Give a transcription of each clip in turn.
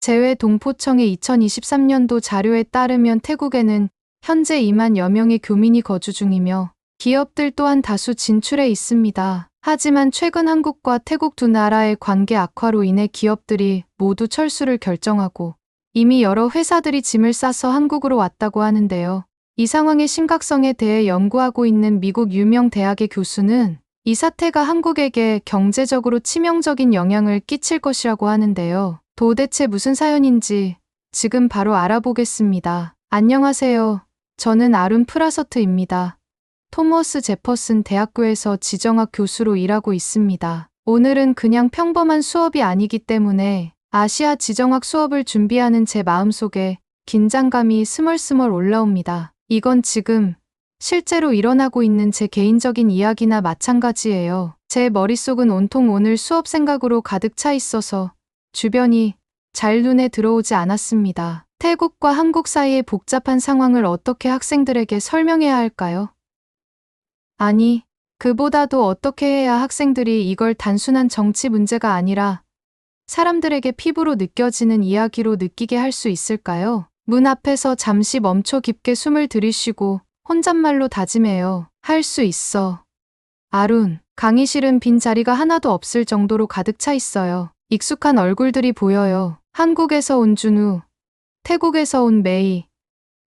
재외동포청의 2023년도 자료에 따르면 태국에는 현재 2만여 명의 교민이 거주 중이며 기업들 또한 다수 진출해 있습니다. 하지만 최근 한국과 태국 두 나라의 관계 악화로 인해 기업들이 모두 철수를 결정하고 이미 여러 회사들이 짐을 싸서 한국으로 왔다고 하는데요. 이 상황의 심각성에 대해 연구하고 있는 미국 유명 대학의 교수는 이 사태가 한국에게 경제적으로 치명적인 영향을 끼칠 것이라고 하는데요. 도대체 무슨 사연인지 지금 바로 알아보겠습니다. 안녕하세요. 저는 아룬 프라서트입니다. 토머스 제퍼슨 대학교에서 지정학 교수로 일하고 있습니다. 오늘은 그냥 평범한 수업이 아니기 때문에 아시아 지정학 수업을 준비하는 제 마음속에 긴장감이 스멀스멀 올라옵니다. 이건 지금 실제로 일어나고 있는 제 개인적인 이야기나 마찬가지예요. 제 머릿속은 온통 오늘 수업 생각으로 가득 차 있어서 주변이 잘 눈에 들어오지 않았습니다. 태국과 한국 사이의 복잡한 상황을 어떻게 학생들에게 설명해야 할까요? 아니, 그보다도 어떻게 해야 학생들이 이걸 단순한 정치 문제가 아니라 사람들에게 피부로 느껴지는 이야기로 느끼게 할 수 있을까요? 문 앞에서 잠시 멈춰 깊게 숨을 들이쉬고 혼잣말로 다짐해요. 할 수 있어. 아룬, 강의실은 빈 자리가 하나도 없을 정도로 가득 차 있어요. 익숙한 얼굴들이 보여요. 한국에서 온 준우, 태국에서 온 메이,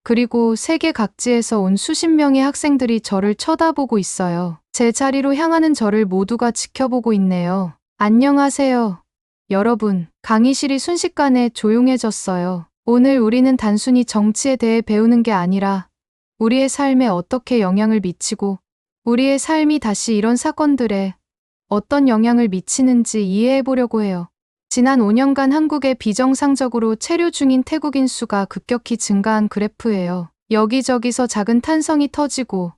그리고 세계 각지에서 온 수십 명의 학생들이 저를 쳐다보고 있어요. 제 자리로 향하는 저를 모두가 지켜보고 있네요. 안녕하세요. 여러분, 강의실이 순식간에 조용해졌어요. 오늘 우리는 단순히 정치에 대해 배우는 게 아니라 우리의 삶에 어떻게 영향을 미치고 우리의 삶이 다시 이런 사건들에 어떤 영향을 미치는지 이해해 보려고 해요. 지난 5년간 한국에 비정상적으로 체류 중인 태국인 수가 급격히 증가한 그래프예요. 여기저기서 작은 탄성이 터지고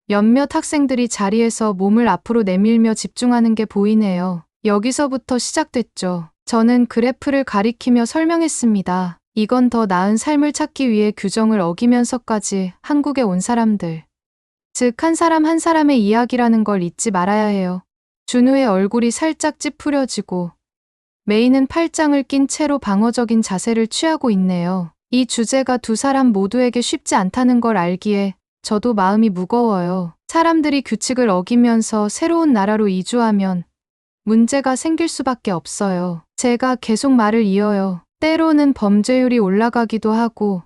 몇몇 학생들이 자리에서 몸을 앞으로 내밀며 집중하는 게 보이네요. 여기서부터 시작됐죠. 저는 그래프를 가리키며 설명했습니다. 이건 더 나은 삶을 찾기 위해 규정을 어기면서까지 한국에 온 사람들. 즉, 한 사람 한 사람의 이야기라는 걸 잊지 말아야 해요. 준우의 얼굴이 살짝 찌푸려지고 메이는 팔짱을 낀 채로 방어적인 자세를 취하고 있네요. 이 주제가 두 사람 모두에게 쉽지 않다는 걸 알기에 저도 마음이 무거워요. 사람들이 규칙을 어기면서 새로운 나라로 이주하면 문제가 생길 수밖에 없어요. 제가 계속 말을 이어요. 때로는 범죄율이 올라가기도 하고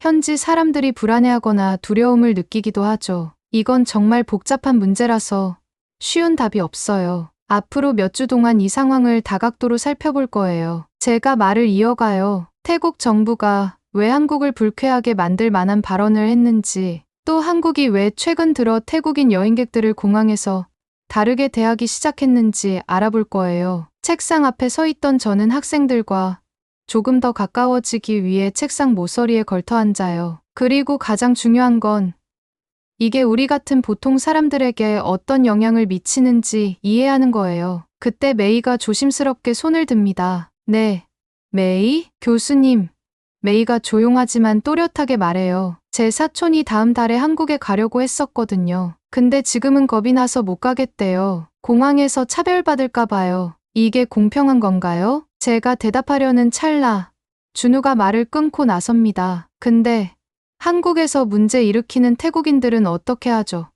현지 사람들이 불안해하거나 두려움을 느끼기도 하죠. 이건 정말 복잡한 문제라서 쉬운 답이 없어요. 앞으로 몇 주 동안 이 상황을 다각도로 살펴볼 거예요. 제가 말을 이어가요. 태국 정부가 왜 한국을 불쾌하게 만들 만한 발언을 했는지, 또 한국이 왜 최근 들어 태국인 여행객들을 공항에서 다르게 대하기 시작했는지 알아볼 거예요. 책상 앞에 서 있던 저는 학생들과 조금 더 가까워지기 위해 책상 모서리에 걸터 앉아요. 그리고 가장 중요한 건 이게 우리 같은 보통 사람들에게 어떤 영향을 미치는지 이해하는 거예요. 그때 메이가 조심스럽게 손을 듭니다. 네. 메이? 교수님. 메이가 조용하지만 또렷하게 말해요. 제 사촌이 다음 달에 한국에 가려고 했었거든요. 근데 지금은 겁이 나서 못 가겠대요. 공항에서 차별받을까 봐요. 이게 공평한 건가요? 제가 대답하려는 찰나 준우가 말을 끊고 나섭니다. 근데 한국에서 문제 일으키는 태국인들은 어떻게 하죠?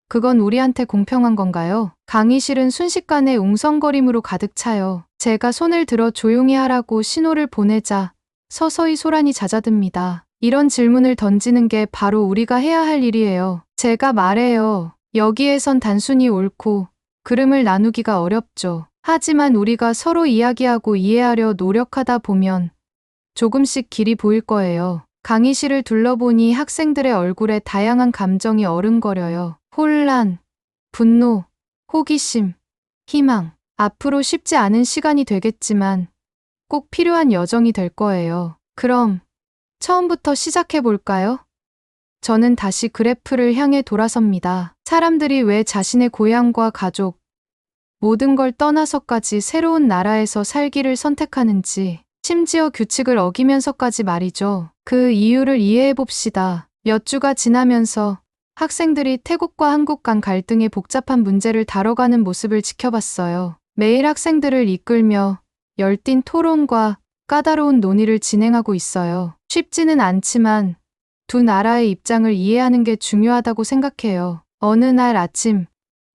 그건 우리한테 공평한 건가요? 강의실은 순식간에 웅성거림으로 가득 차요. 제가 손을 들어 조용히 하라고 신호를 보내자 서서히 소란이 잦아듭니다. 이런 질문을 던지는 게 바로 우리가 해야 할 일이에요. 제가 말해요. 여기에선 단순히 옳고 그름을 나누기가 어렵죠. 하지만 우리가 서로 이야기하고 이해하려 노력하다 보면 조금씩 길이 보일 거예요. 강의실을 둘러보니 학생들의 얼굴에 다양한 감정이 어른거려요. 혼란, 분노, 호기심, 희망. 앞으로 쉽지 않은 시간이 되겠지만 꼭 필요한 여정이 될 거예요. 그럼 처음부터 시작해 볼까요? 저는 다시 그래프를 향해 돌아섭니다. 사람들이 왜 자신의 고향과 가족, 모든 걸 떠나서까지 새로운 나라에서 살기를 선택하는지, 심지어 규칙을 어기면서까지 말이죠. 그 이유를 이해해 봅시다. 몇 주가 지나면서 학생들이 태국과 한국 간 갈등의 복잡한 문제를 다뤄가는 모습을 지켜봤어요. 매일 학생들을 이끌며 열띤 토론과 까다로운 논의를 진행하고 있어요. 쉽지는 않지만 두 나라의 입장을 이해하는 게 중요하다고 생각해요. 어느 날 아침,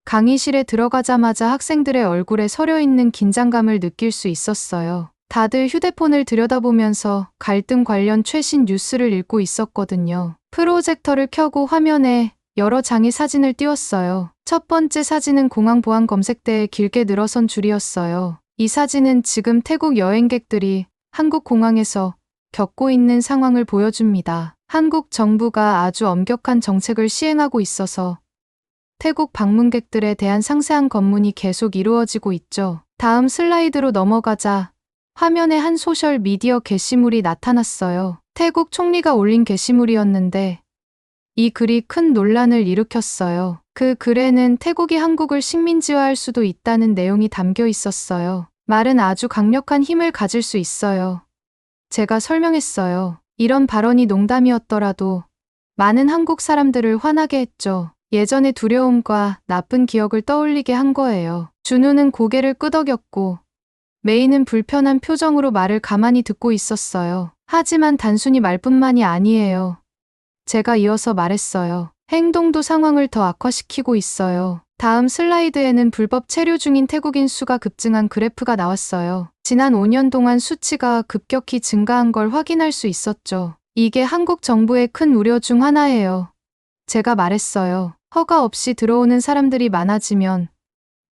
강의실에 들어가자마자 학생들의 얼굴에 서려 있는 긴장감을 느낄 수 있었어요. 다들 휴대폰을 들여다보면서 갈등 관련 최신 뉴스를 읽고 있었거든요. 프로젝터를 켜고 화면에 여러 장의 사진을 띄웠어요. 첫 번째 사진은 공항 보안 검색대에 길게 늘어선 줄이었어요. 이 사진은 지금 태국 여행객들이 한국 공항에서 겪고 있는 상황을 보여줍니다. 한국 정부가 아주 엄격한 정책을 시행하고 있어서 태국 방문객들에 대한 상세한 검문이 계속 이루어지고 있죠. 다음 슬라이드로 넘어가자 화면에 한 소셜 미디어 게시물이 나타났어요. 태국 총리가 올린 게시물이었는데 이 글이 큰 논란을 일으켰어요. 그 글에는 태국이 한국을 식민지화할 수도 있다는 내용이 담겨 있었어요. 말은 아주 강력한 힘을 가질 수 있어요. 제가 설명했어요. 이런 발언이 농담이었더라도 많은 한국 사람들을 화나게 했죠. 예전의 두려움과 나쁜 기억을 떠올리게 한 거예요. 준우는 고개를 끄덕였고 메이는 불편한 표정으로 말을 가만히 듣고 있었어요. 하지만 단순히 말뿐만이 아니에요. 제가 이어서 말했어요. 행동도 상황을 더 악화시키고 있어요. 다음 슬라이드에는 불법 체류 중인 태국인 수가 급증한 그래프가 나왔어요. 지난 5년 동안 수치가 급격히 증가한 걸 확인할 수 있었죠. 이게 한국 정부의 큰 우려 중 하나예요. 제가 말했어요. 허가 없이 들어오는 사람들이 많아지면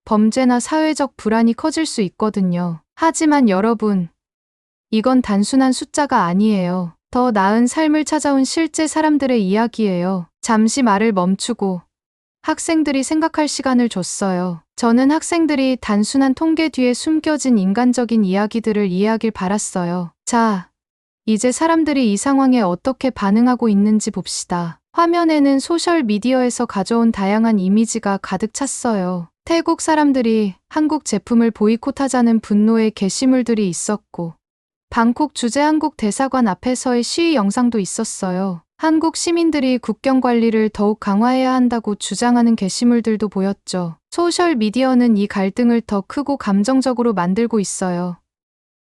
범죄나 사회적 불안이 커질 수 있거든요. 하지만 여러분, 이건 단순한 숫자가 아니에요. 더 나은 삶을 찾아온 실제 사람들의 이야기예요. 잠시 말을 멈추고 학생들이 생각할 시간을 줬어요. 저는 학생들이 단순한 통계 뒤에 숨겨진 인간적인 이야기들을 이해하길 바랐어요. 자, 이제 사람들이 이 상황에 어떻게 반응하고 있는지 봅시다. 화면에는 소셜미디어에서 가져온 다양한 이미지가 가득 찼어요. 태국 사람들이 한국 제품을 보이콧하자는 분노의 게시물들이 있었고, 방콕 주재 한국 대사관 앞에서의 시위 영상도 있었어요. 한국 시민들이 국경 관리를 더욱 강화해야 한다고 주장하는 게시물들도 보였죠. 소셜미디어는 이 갈등을 더 크고 감정적으로 만들고 있어요.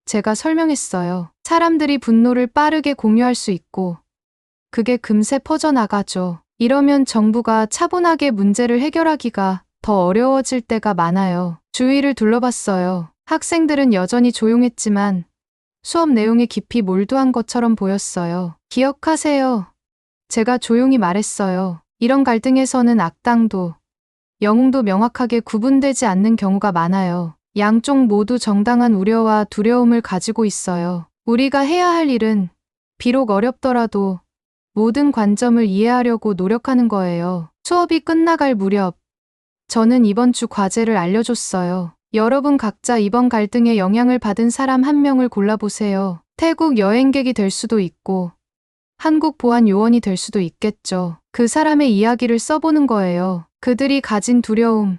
제가 설명했어요. 사람들이 분노를 빠르게 공유할 수 있고, 그게 금세 퍼져나가죠. 이러면 정부가 차분하게 문제를 해결하기가 더 어려워질 때가 많아요. 주위를 둘러봤어요. 학생들은 여전히 조용했지만 수업 내용에 깊이 몰두한 것처럼 보였어요. 기억하세요. 제가 조용히 말했어요. 이런 갈등에서는 악당도 영웅도 명확하게 구분되지 않는 경우가 많아요. 양쪽 모두 정당한 우려와 두려움을 가지고 있어요. 우리가 해야 할 일은 비록 어렵더라도 모든 관점을 이해하려고 노력하는 거예요. 수업이 끝나갈 무렵 저는 이번 주 과제를 알려줬어요. 여러분 각자 이번 갈등에 영향을 받은 사람 한 명을 골라보세요. 태국 여행객이 될 수도 있고 한국 보안 요원이 될 수도 있겠죠. 그 사람의 이야기를 써보는 거예요. 그들이 가진 두려움,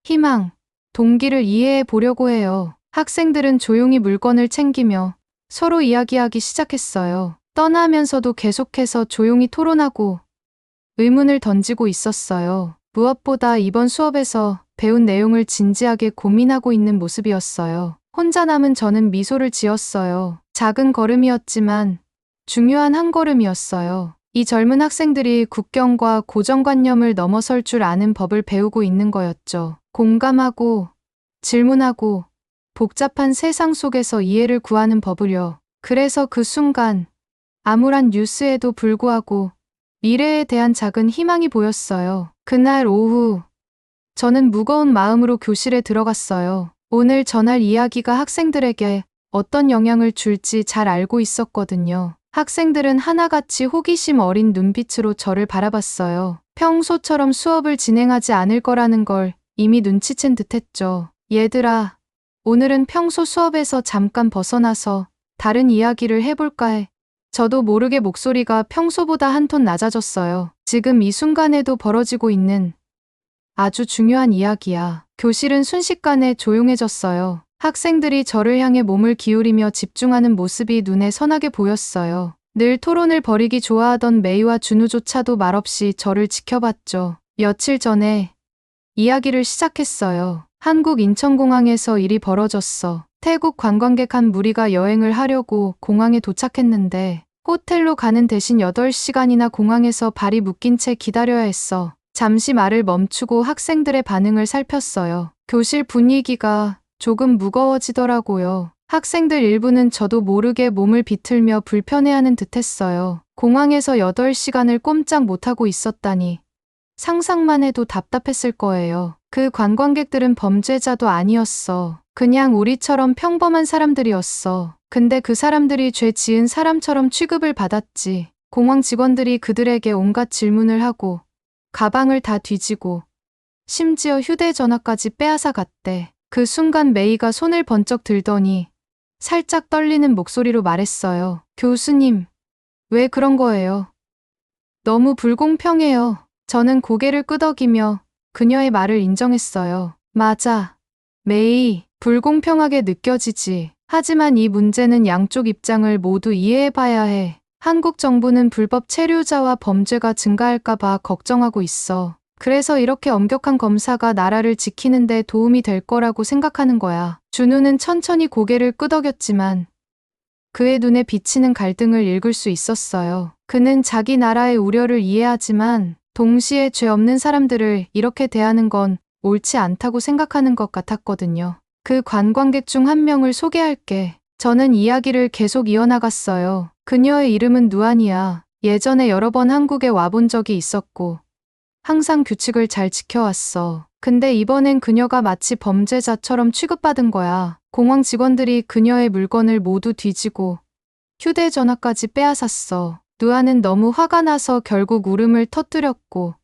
희망, 동기를 이해해 보려고 해요. 학생들은 조용히 물건을 챙기며 서로 이야기하기 시작했어요. 떠나면서도 계속해서 조용히 토론하고 의문을 던지고 있었어요. 무엇보다 이번 수업에서 배운 내용을 진지하게 고민하고 있는 모습이었어요. 혼자 남은 저는 미소를 지었어요. 작은 걸음이었지만 중요한 한 걸음이었어요. 이 젊은 학생들이 국경과 고정관념을 넘어설 줄 아는 법을 배우고 있는 거였죠. 공감하고 질문하고 복잡한 세상 속에서 이해를 구하는 법을요. 그래서 그 순간 암울한 뉴스에도 불구하고 미래에 대한 작은 희망이 보였어요. 그날 오후 저는 무거운 마음으로 교실에 들어갔어요. 오늘 전할 이야기가 학생들에게 어떤 영향을 줄지 잘 알고 있었거든요. 학생들은 하나같이 호기심 어린 눈빛으로 저를 바라봤어요. 평소처럼 수업을 진행하지 않을 거라는 걸 이미 눈치챈 듯했죠. 얘들아, 오늘은 평소 수업에서 잠깐 벗어나서 다른 이야기를 해볼까 해. 저도 모르게 목소리가 평소보다 한 톤 낮아졌어요. 지금 이 순간에도 벌어지고 있는 아주 중요한 이야기야. 교실은 순식간에 조용해졌어요. 학생들이 저를 향해 몸을 기울이며 집중하는 모습이 눈에 선하게 보였어요. 늘 토론을 벌이기 좋아하던 메이와 준우조차도 말없이 저를 지켜봤죠. 며칠 전에 이야기를 시작했어요. 한국 인천공항에서 일이 벌어졌어. 태국 관광객 한 무리가 여행을 하려고 공항에 도착했는데 호텔로 가는 대신 8시간이나 공항에서 발이 묶인 채 기다려야 했어. 잠시 말을 멈추고 학생들의 반응을 살폈어요. 교실 분위기가 조금 무거워지더라고요. 학생들 일부는 저도 모르게 몸을 비틀며 불편해하는 듯했어요. 공항에서 8시간을 꼼짝 못하고 있었다니 상상만 해도 답답했을 거예요. 그 관광객들은 범죄자도 아니었어. 그냥 우리처럼 평범한 사람들이었어. 근데 그 사람들이 죄 지은 사람처럼 취급을 받았지. 공항 직원들이 그들에게 온갖 질문을 하고 가방을 다 뒤지고 심지어 휴대전화까지 빼앗아 갔대. 그 순간 메이가 손을 번쩍 들더니 살짝 떨리는 목소리로 말했어요. 교수님, 왜 그런 거예요? 너무 불공평해요. 저는 고개를 끄덕이며 그녀의 말을 인정했어요. 맞아. 메이, 불공평하게 느껴지지. 하지만 이 문제는 양쪽 입장을 모두 이해해봐야 해. 한국 정부는 불법 체류자와 범죄가 증가할까봐 걱정하고 있어. 그래서 이렇게 엄격한 검사가 나라를 지키는 데 도움이 될 거라고 생각하는 거야. 준우는 천천히 고개를 끄덕였지만 그의 눈에 비치는 갈등을 읽을 수 있었어요. 그는 자기 나라의 우려를 이해하지만 동시에 죄 없는 사람들을 이렇게 대하는 건 옳지 않다고 생각하는 것 같았거든요. 그 관광객 중 한 명을 소개할게. 저는 이야기를 계속 이어나갔어요. 그녀의 이름은 누안이야. 예전에 여러 번 한국에 와본 적이 있었고 항상 규칙을 잘 지켜왔어. 근데 이번엔 그녀가 마치 범죄자처럼 취급받은 거야. 공항 직원들이 그녀의 물건을 모두 뒤지고 휴대전화까지 빼앗았어. 누아는 너무 화가 나서 결국 울음을 터뜨렸고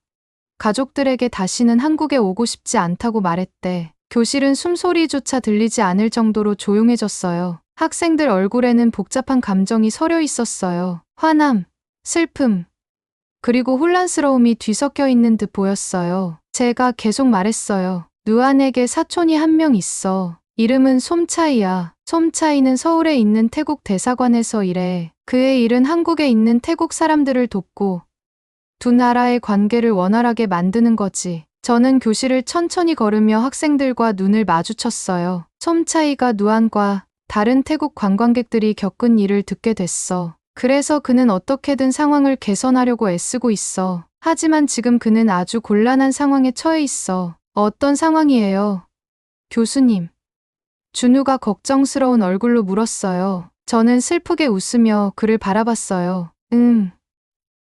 가족들에게 다시는 한국에 오고 싶지 않다고 말했대. 교실은 숨소리조차 들리지 않을 정도로 조용해졌어요. 학생들 얼굴에는 복잡한 감정이 서려 있었어요. 화남, 슬픔, 그리고 혼란스러움이 뒤섞여 있는 듯 보였어요. 제가 계속 말했어요. 누안에게 사촌이 한 명 있어. 이름은 솜차이야. 솜차이는 서울에 있는 태국 대사관에서 일해. 그의 일은 한국에 있는 태국 사람들을 돕고 두 나라의 관계를 원활하게 만드는 거지. 저는 교실을 천천히 걸으며 학생들과 눈을 마주쳤어요. 솜차이가 누안과 다른 태국 관광객들이 겪은 일을 듣게 됐어. 그래서 그는 어떻게든 상황을 개선하려고 애쓰고 있어. 하지만 지금 그는 아주 곤란한 상황에 처해 있어. 어떤 상황이에요? 교수님. 준우가 걱정스러운 얼굴로 물었어요. 저는 슬프게 웃으며 그를 바라봤어요.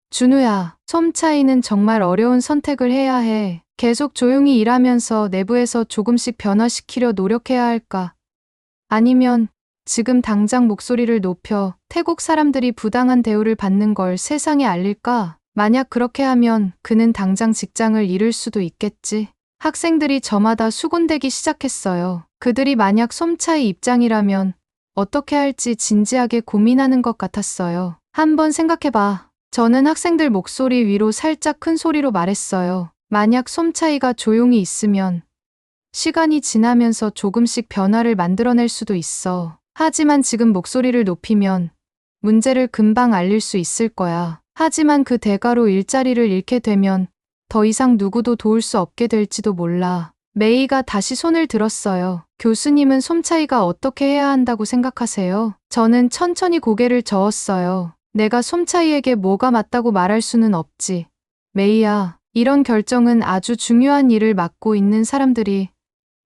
준우야, 솜차이는 정말 어려운 선택을 해야 해. 계속 조용히 일하면서 내부에서 조금씩 변화시키려 노력해야 할까? 아니면 지금 당장 목소리를 높여 태국 사람들이 부당한 대우를 받는 걸 세상에 알릴까? 만약 그렇게 하면 그는 당장 직장을 잃을 수도 있겠지. 학생들이 저마다 수군대기 시작했어요. 그들이 만약 솜차이 입장이라면 어떻게 할지 진지하게 고민하는 것 같았어요. 한번 생각해봐. 저는 학생들 목소리 위로 살짝 큰 소리로 말했어요. 만약 솜차이가 조용히 있으면 시간이 지나면서 조금씩 변화를 만들어낼 수도 있어. 하지만 지금 목소리를 높이면 문제를 금방 알릴 수 있을 거야. 하지만 그 대가로 일자리를 잃게 되면 더 이상 누구도 도울 수 없게 될지도 몰라. 메이가 다시 손을 들었어요. 교수님은 솜차이가 어떻게 해야 한다고 생각하세요? 저는 천천히 고개를 저었어요. 내가 솜차이에게 뭐가 맞다고 말할 수는 없지. 메이야, 이런 결정은 아주 중요한 일을 맡고 있는 사람들이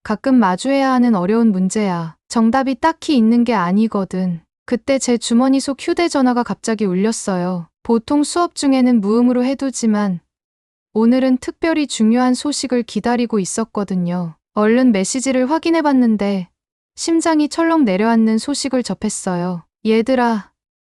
가끔 마주해야 하는 어려운 문제야. 정답이 딱히 있는 게 아니거든. 그때 제 주머니 속 휴대전화가 갑자기 울렸어요. 보통 수업 중에는 무음으로 해두지만 오늘은 특별히 중요한 소식을 기다리고 있었거든요. 얼른 메시지를 확인해봤는데 심장이 철렁 내려앉는 소식을 접했어요. 얘들아,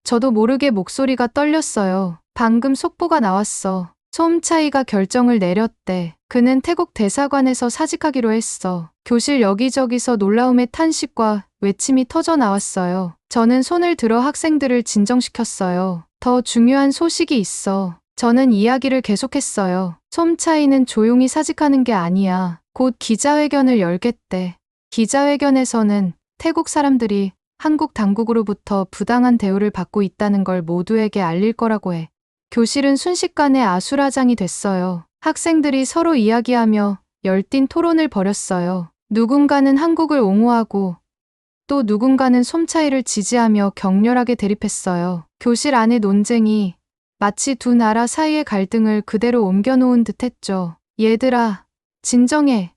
저도 모르게 목소리가 떨렸어요. 방금 속보가 나왔어. 솜차이가 결정을 내렸대. 그는 태국 대사관에서 사직하기로 했어. 교실 여기저기서 놀라움의 탄식과 외침이 터져 나왔어요. 저는 손을 들어 학생들을 진정시켰어요. 더 중요한 소식이 있어. 저는 이야기를 계속했어요. 솜차이는 조용히 사직하는 게 아니야. 곧 기자회견을 열겠대. 기자회견에서는 태국 사람들이 한국 당국으로부터 부당한 대우를 받고 있다는 걸 모두에게 알릴 거라고 해. 교실은 순식간에 아수라장이 됐어요. 학생들이 서로 이야기하며 열띤 토론을 벌였어요. 누군가는 한국을 옹호하고 또 누군가는 솜차이를 지지하며 격렬하게 대립했어요. 교실 안의 논쟁이 마치 두 나라 사이의 갈등을 그대로 옮겨놓은 듯했죠. 얘들아, 진정해.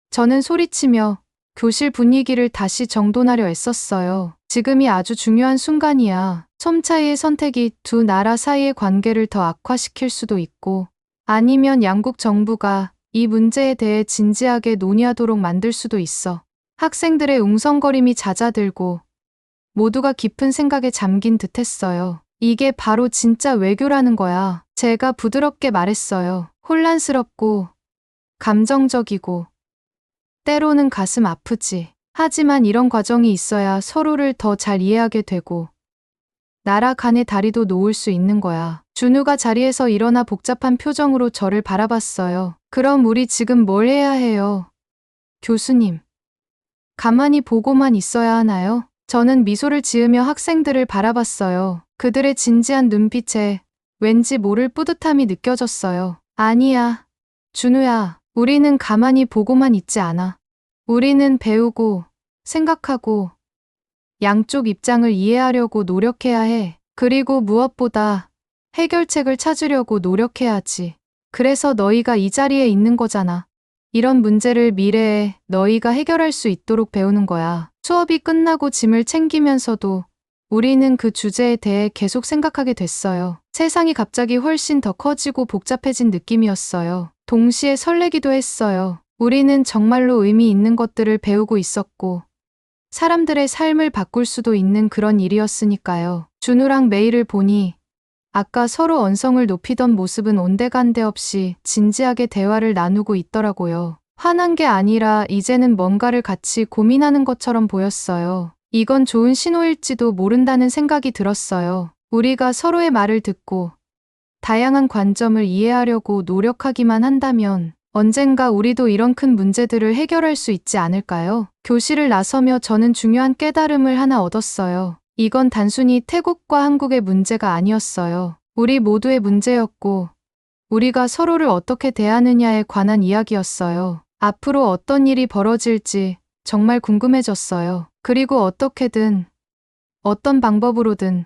저는 소리치며 교실 분위기를 다시 정돈하려 애썼어요. 지금이 아주 중요한 순간이야. 솜차이의 선택이 두 나라 사이의 관계를 더 악화시킬 수도 있고, 아니면 양국 정부가 이 문제에 대해 진지하게 논의하도록 만들 수도 있어. 학생들의 웅성거림이 잦아들고 모두가 깊은 생각에 잠긴 듯했어요. 이게 바로 진짜 외교라는 거야. 제가 부드럽게 말했어요. 혼란스럽고 감정적이고 때로는 가슴 아프지. 하지만 이런 과정이 있어야 서로를 더 잘 이해하게 되고 나라 간의 다리도 놓을 수 있는 거야. 준우가 자리에서 일어나 복잡한 표정으로 저를 바라봤어요. 그럼 우리 지금 뭘 해야 해요? 교수님. 가만히 보고만 있어야 하나요? 저는 미소를 지으며 학생들을 바라봤어요. 그들의 진지한 눈빛에 왠지 모를 뿌듯함이 느껴졌어요. 아니야. 준우야, 우리는 가만히 보고만 있지 않아. 우리는 배우고, 생각하고, 양쪽 입장을 이해하려고 노력해야 해. 그리고 무엇보다 해결책을 찾으려고 노력해야지. 그래서 너희가 이 자리에 있는 거잖아. 이런 문제를 미래에 너희가 해결할 수 있도록 배우는 거야. 수업이 끝나고 짐을 챙기면서도 우리는 그 주제에 대해 계속 생각하게 됐어요. 세상이 갑자기 훨씬 더 커지고 복잡해진 느낌이었어요. 동시에 설레기도 했어요. 우리는 정말로 의미 있는 것들을 배우고 있었고, 사람들의 삶을 바꿀 수도 있는 그런 일이었으니까요. 준우랑 메이를 보니 아까 서로 언성을 높이던 모습은 온데간데 없이 진지하게 대화를 나누고 있더라고요. 화난 게 아니라 이제는 뭔가를 같이 고민하는 것처럼 보였어요. 이건 좋은 신호일지도 모른다는 생각이 들었어요. 우리가 서로의 말을 듣고 다양한 관점을 이해하려고 노력하기만 한다면 언젠가 우리도 이런 큰 문제들을 해결할 수 있지 않을까요? 교실을 나서며 저는 중요한 깨달음을 하나 얻었어요. 이건 단순히 태국과 한국의 문제가 아니었어요. 우리 모두의 문제였고, 우리가 서로를 어떻게 대하느냐에 관한 이야기였어요. 앞으로 어떤 일이 벌어질지 정말 궁금해졌어요. 그리고 어떻게든, 어떤 방법으로든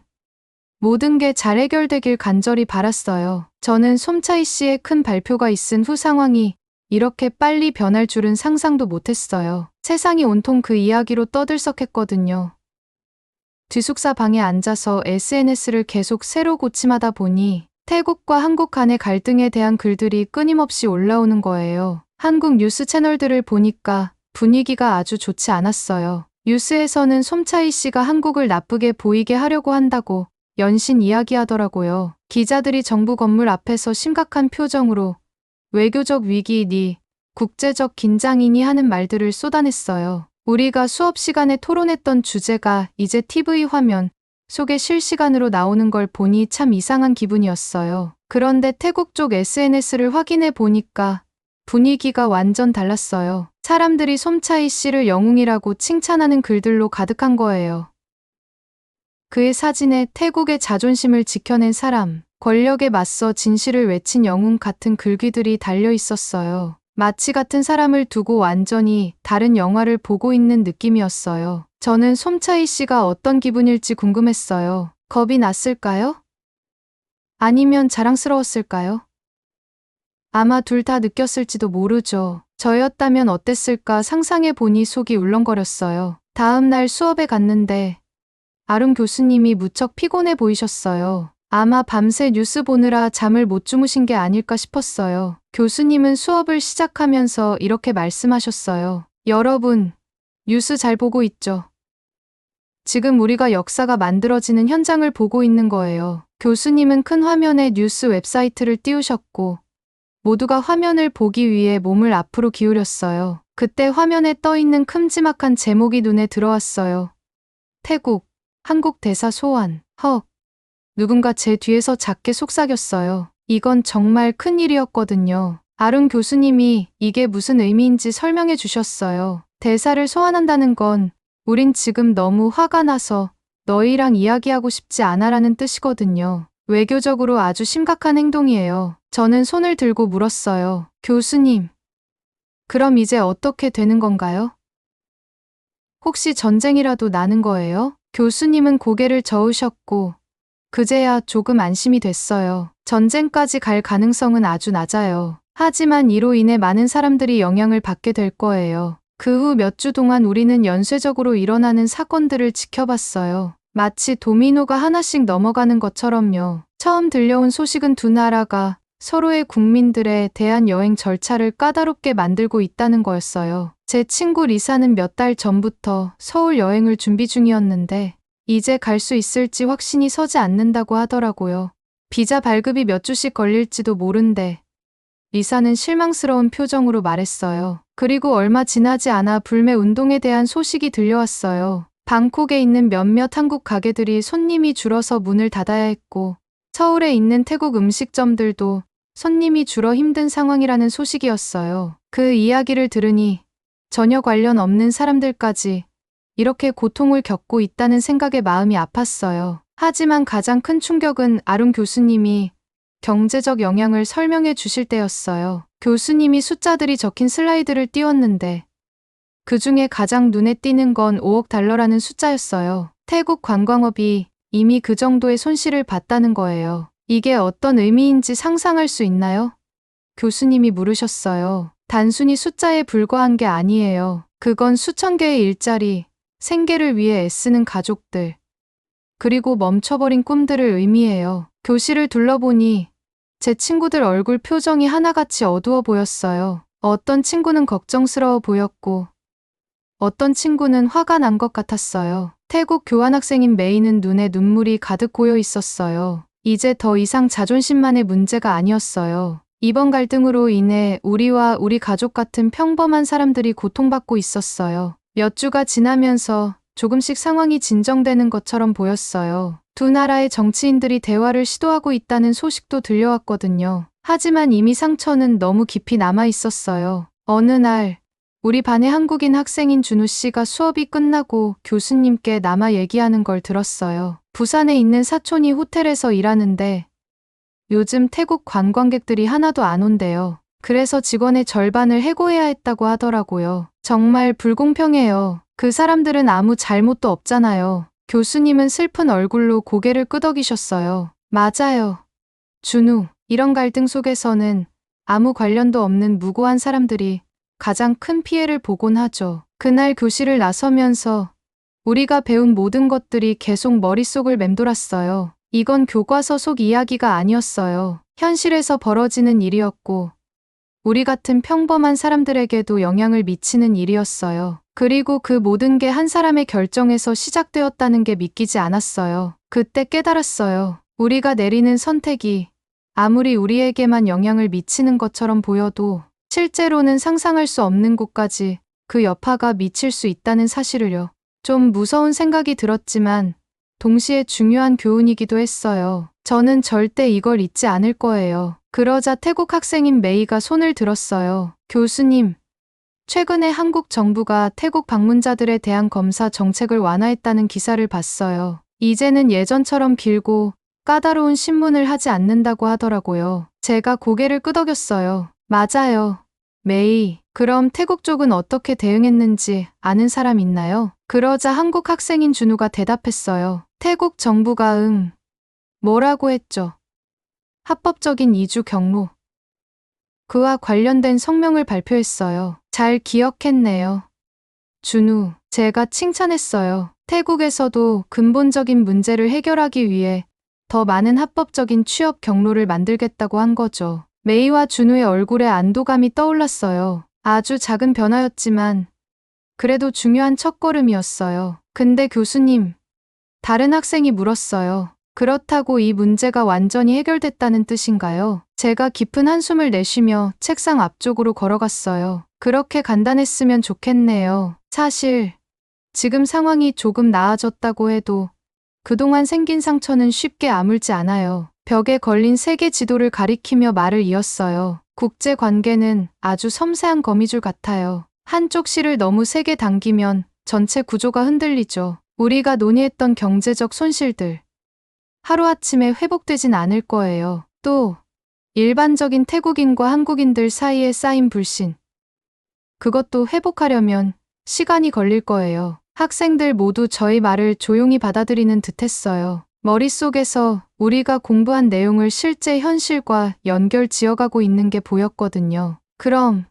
모든 게 잘 해결되길 간절히 바랐어요. 저는 솜차이 씨의 큰 발표가 있은 후 상황이 이렇게 빨리 변할 줄은 상상도 못했어요. 세상이 온통 그 이야기로 떠들썩했거든요. 기숙사 방에 앉아서 SNS를 계속 새로 고침하다 보니 태국과 한국 간의 갈등에 대한 글들이 끊임없이 올라오는 거예요. 한국 뉴스 채널들을 보니까 분위기가 아주 좋지 않았어요. 뉴스에서는 솜차이 씨가 한국을 나쁘게 보이게 하려고 한다고 연신 이야기하더라고요. 기자들이 정부 건물 앞에서 심각한 표정으로 외교적 위기이니 국제적 긴장이니 하는 말들을 쏟아냈어요. 우리가 수업 시간에 토론했던 주제가 이제 TV 화면 속에 실시간으로 나오는 걸 보니 참 이상한 기분이었어요. 그런데 태국 쪽 SNS를 확인해 보니까 분위기가 완전 달랐어요. 사람들이 솜차이 씨를 영웅이라고 칭찬하는 글들로 가득한 거예요. 그의 사진에 태국의 자존심을 지켜낸 사람, 권력에 맞서 진실을 외친 영웅 같은 글귀들이 달려 있었어요. 마치 같은 사람을 두고 완전히 다른 영화를 보고 있는 느낌이었어요. 저는 솜차이 씨가 어떤 기분일지 궁금했어요. 겁이 났을까요? 아니면 자랑스러웠을까요? 아마 둘 다 느꼈을지도 모르죠. 저였다면 어땠을까 상상해 보니 속이 울렁거렸어요. 다음 날 수업에 갔는데 아름 교수님이 무척 피곤해 보이셨어요. 아마 밤새 뉴스 보느라 잠을 못 주무신 게 아닐까 싶었어요. 교수님은 수업을 시작하면서 이렇게 말씀하셨어요. 여러분, 뉴스 잘 보고 있죠? 지금 우리가 역사가 만들어지는 현장을 보고 있는 거예요. 교수님은 큰 화면에 뉴스 웹사이트를 띄우셨고 모두가 화면을 보기 위해 몸을 앞으로 기울였어요. 그때 화면에 떠 있는 큼지막한 제목이 눈에 들어왔어요. 태국, 한국 대사 소환. 헉. 누군가 제 뒤에서 작게 속삭였어요. 이건 정말 큰 일이었거든요. 아름 교수님이 이게 무슨 의미인지 설명해 주셨어요. 대사를 소환한다는 건 우린 지금 너무 화가 나서 너희랑 이야기하고 싶지 않아라는 뜻이거든요. 외교적으로 아주 심각한 행동이에요. 저는 손을 들고 물었어요. 교수님, 그럼 이제 어떻게 되는 건가요? 혹시 전쟁이라도 나는 거예요? 교수님은 고개를 저으셨고 그제야 조금 안심이 됐어요. 전쟁까지 갈 가능성은 아주 낮아요. 하지만 이로 인해 많은 사람들이 영향을 받게 될 거예요. 그 후 몇 주 동안 우리는 연쇄적으로 일어나는 사건들을 지켜봤어요. 마치 도미노가 하나씩 넘어가는 것처럼요. 처음 들려온 소식은 두 나라가 서로의 국민들에 대한 여행 절차를 까다롭게 만들고 있다는 거였어요. 제 친구 리사는 몇 달 전부터 서울 여행을 준비 중이었는데 이제 갈 수 있을지 확신이 서지 않는다고 하더라고요. 비자 발급이 몇 주씩 걸릴지도 모른대. 리사는 실망스러운 표정으로 말했어요. 그리고 얼마 지나지 않아 불매 운동에 대한 소식이 들려왔어요. 방콕에 있는 몇몇 한국 가게들이 손님이 줄어서 문을 닫아야 했고 서울에 있는 태국 음식점들도 손님이 줄어 힘든 상황이라는 소식이었어요. 그 이야기를 들으니 전혀 관련 없는 사람들까지 이렇게 고통을 겪고 있다는 생각에 마음이 아팠어요. 하지만 가장 큰 충격은 아룬 교수님이 경제적 영향을 설명해 주실 때였어요. 교수님이 숫자들이 적힌 슬라이드를 띄웠는데 그 중에 가장 눈에 띄는 건 5억 달러라는 숫자였어요. 태국 관광업이 이미 그 정도의 손실을 봤다는 거예요. 이게 어떤 의미인지 상상할 수 있나요? 교수님이 물으셨어요. 단순히 숫자에 불과한 게 아니에요. 그건 수천 개의 일자리, 생계를 위해 애쓰는 가족들, 그리고 멈춰버린 꿈들을 의미해요. 교실을 둘러보니 제 친구들 얼굴 표정이 하나같이 어두워 보였어요. 어떤 친구는 걱정스러워 보였고 어떤 친구는 화가 난 것 같았어요. 태국 교환학생인 메이는 눈에 눈물이 가득 고여 있었어요. 이제 더 이상 자존심만의 문제가 아니었어요. 이번 갈등으로 인해 우리와 우리 가족 같은 평범한 사람들이 고통받고 있었어요. 몇 주가 지나면서 조금씩 상황이 진정되는 것처럼 보였어요. 두 나라의 정치인들이 대화를 시도하고 있다는 소식도 들려왔거든요. 하지만 이미 상처는 너무 깊이 남아 있었어요. 어느 날 우리 반의 한국인 학생인 준우 씨가 수업이 끝나고 교수님께 남아 얘기하는 걸 들었어요. 부산에 있는 사촌이 호텔에서 일하는데 요즘 태국 관광객들이 하나도 안 온대요. 그래서 직원의 절반을 해고해야 했다고 하더라고요. 정말 불공평해요. 그 사람들은 아무 잘못도 없잖아요. 교수님은 슬픈 얼굴로 고개를 끄덕이셨어요. 맞아요. 준우, 이런 갈등 속에서는 아무 관련도 없는 무고한 사람들이 가장 큰 피해를 보곤 하죠. 그날 교실을 나서면서 우리가 배운 모든 것들이 계속 머릿속을 맴돌았어요. 이건 교과서 속 이야기가 아니었어요. 현실에서 벌어지는 일이었고 우리 같은 평범한 사람들에게도 영향을 미치는 일이었어요. 그리고 그 모든 게 한 사람의 결정에서 시작되었다는 게 믿기지 않았어요. 그때 깨달았어요. 우리가 내리는 선택이 아무리 우리에게만 영향을 미치는 것처럼 보여도 실제로는 상상할 수 없는 곳까지 그 여파가 미칠 수 있다는 사실을요. 좀 무서운 생각이 들었지만 동시에 중요한 교훈이기도 했어요. 저는 절대 이걸 잊지 않을 거예요. 그러자 태국 학생인 메이가 손을 들었어요. 교수님, 최근에 한국 정부가 태국 방문자들에 대한 검사 정책을 완화했다는 기사를 봤어요. 이제는 예전처럼 길고 까다로운 신문을 하지 않는다고 하더라고요. 제가 고개를 끄덕였어요. 맞아요. 메이, 그럼 태국 쪽은 어떻게 대응했는지 아는 사람 있나요? 그러자 한국 학생인 준우가 대답했어요. 태국 정부가 뭐라고 했죠? 합법적인 이주 경로. 그와 관련된 성명을 발표했어요. 잘 기억했네요. 준우, 제가 칭찬했어요. 태국에서도 근본적인 문제를 해결하기 위해 더 많은 합법적인 취업 경로를 만들겠다고 한 거죠. 메이와 준우의 얼굴에 안도감이 떠올랐어요. 아주 작은 변화였지만 그래도 중요한 첫걸음이었어요. 근데 교수님, 다른 학생이 물었어요. 그렇다고 이 문제가 완전히 해결됐다는 뜻인가요? 제가 깊은 한숨을 내쉬며 책상 앞쪽으로 걸어갔어요. 그렇게 간단했으면 좋겠네요. 사실 지금 상황이 조금 나아졌다고 해도 그동안 생긴 상처는 쉽게 아물지 않아요. 벽에 걸린 세계 지도를 가리키며 말을 이었어요. 국제 관계는 아주 섬세한 거미줄 같아요. 한쪽 실을 너무 세게 당기면 전체 구조가 흔들리죠. 우리가 논의했던 경제적 손실들, 하루아침에 회복되진 않을 거예요. 또 일반적인 태국인과 한국인들 사이에 쌓인 불신, 그것도 회복하려면 시간이 걸릴 거예요. 학생들 모두 저희 말을 조용히 받아들이는 듯했어요. 머릿속에서 우리가 공부한 내용을 실제 현실과 연결 지어가고 있는 게 보였거든요. 그럼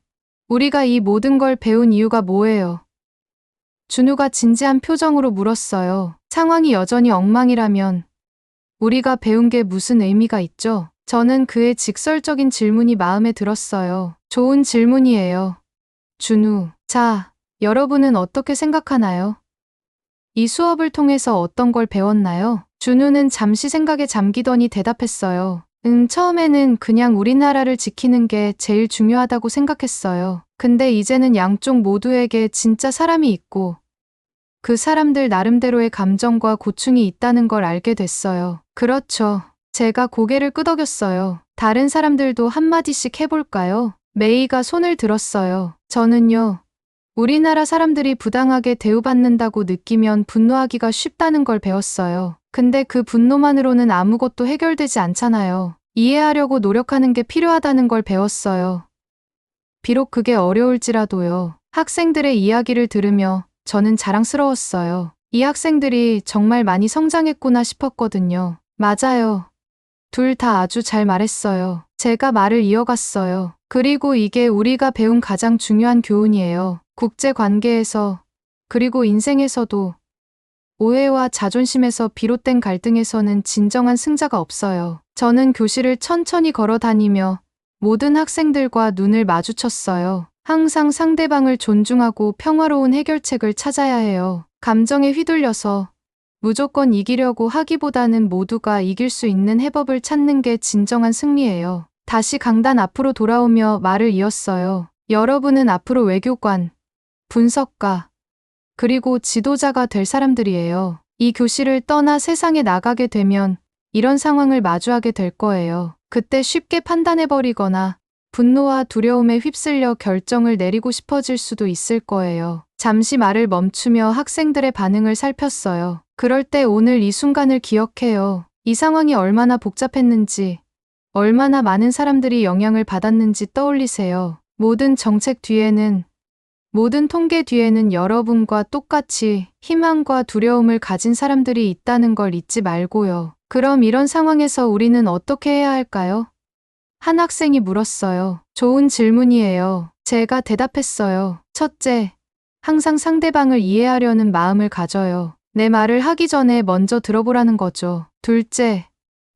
우리가 이 모든 걸 배운 이유가 뭐예요? 준우가 진지한 표정으로 물었어요. 상황이 여전히 엉망이라면 우리가 배운 게 무슨 의미가 있죠? 저는 그의 직설적인 질문이 마음에 들었어요. 좋은 질문이에요. 준우, 자, 여러분은 어떻게 생각하나요? 이 수업을 통해서 어떤 걸 배웠나요? 준우는 잠시 생각에 잠기더니 대답했어요. 처음에는 그냥 우리나라를 지키는 게 제일 중요하다고 생각했어요. 근데 이제는 양쪽 모두에게 진짜 사람이 있고 그 사람들 나름대로의 감정과 고충이 있다는 걸 알게 됐어요. 그렇죠. 제가 고개를 끄덕였어요. 다른 사람들도 한마디씩 해볼까요? 메이가 손을 들었어요. 저는요. 우리나라 사람들이 부당하게 대우받는다고 느끼면 분노하기가 쉽다는 걸 배웠어요. 근데 그 분노만으로는 아무것도 해결되지 않잖아요. 이해하려고 노력하는 게 필요하다는 걸 배웠어요. 비록 그게 어려울지라도요. 학생들의 이야기를 들으며 저는 자랑스러웠어요. 이 학생들이 정말 많이 성장했구나 싶었거든요. 맞아요. 둘 다 아주 잘 말했어요. 제가 말을 이어갔어요. 그리고 이게 우리가 배운 가장 중요한 교훈이에요. 국제 관계에서, 그리고 인생에서도 오해와 자존심에서 비롯된 갈등에서는 진정한 승자가 없어요. 저는 교실을 천천히 걸어 다니며 모든 학생들과 눈을 마주쳤어요. 항상 상대방을 존중하고 평화로운 해결책을 찾아야 해요. 감정에 휘둘려서 무조건 이기려고 하기보다는 모두가 이길 수 있는 해법을 찾는 게 진정한 승리예요. 다시 강단 앞으로 돌아오며 말을 이었어요. 여러분은 앞으로 외교관, 분석가, 그리고 지도자가 될 사람들이에요. 이 교실을 떠나 세상에 나가게 되면 이런 상황을 마주하게 될 거예요. 그때 쉽게 판단해버리거나 분노와 두려움에 휩쓸려 결정을 내리고 싶어질 수도 있을 거예요. 잠시 말을 멈추며 학생들의 반응을 살폈어요. 그럴 때 오늘 이 순간을 기억해요. 이 상황이 얼마나 복잡했는지, 얼마나 많은 사람들이 영향을 받았는지 떠올리세요. 모든 정책 뒤에는, 모든 통계 뒤에는 여러분과 똑같이 희망과 두려움을 가진 사람들이 있다는 걸 잊지 말고요. 그럼 이런 상황에서 우리는 어떻게 해야 할까요? 한 학생이 물었어요. 좋은 질문이에요. 제가 대답했어요. 첫째, 항상 상대방을 이해하려는 마음을 가져요. 내 말을 하기 전에 먼저 들어보라는 거죠. 둘째,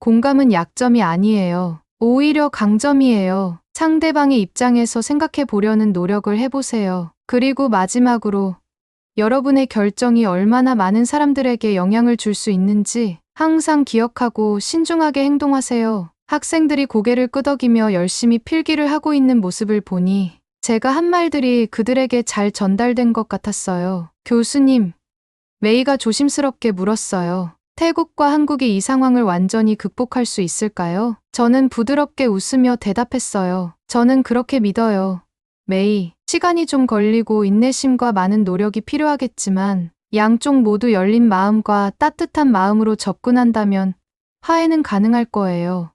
공감은 약점이 아니에요. 오히려 강점이에요. 상대방의 입장에서 생각해 보려는 노력을 해보세요. 그리고 마지막으로 여러분의 결정이 얼마나 많은 사람들에게 영향을 줄 수 있는지 항상 기억하고 신중하게 행동하세요. 학생들이 고개를 끄덕이며 열심히 필기를 하고 있는 모습을 보니 제가 한 말들이 그들에게 잘 전달된 것 같았어요. 교수님, 메이가 조심스럽게 물었어요. 태국과 한국이 이 상황을 완전히 극복할 수 있을까요? 저는 부드럽게 웃으며 대답했어요. 저는 그렇게 믿어요. 메이, 시간이 좀 걸리고 인내심과 많은 노력이 필요하겠지만 양쪽 모두 열린 마음과 따뜻한 마음으로 접근한다면 화해는 가능할 거예요.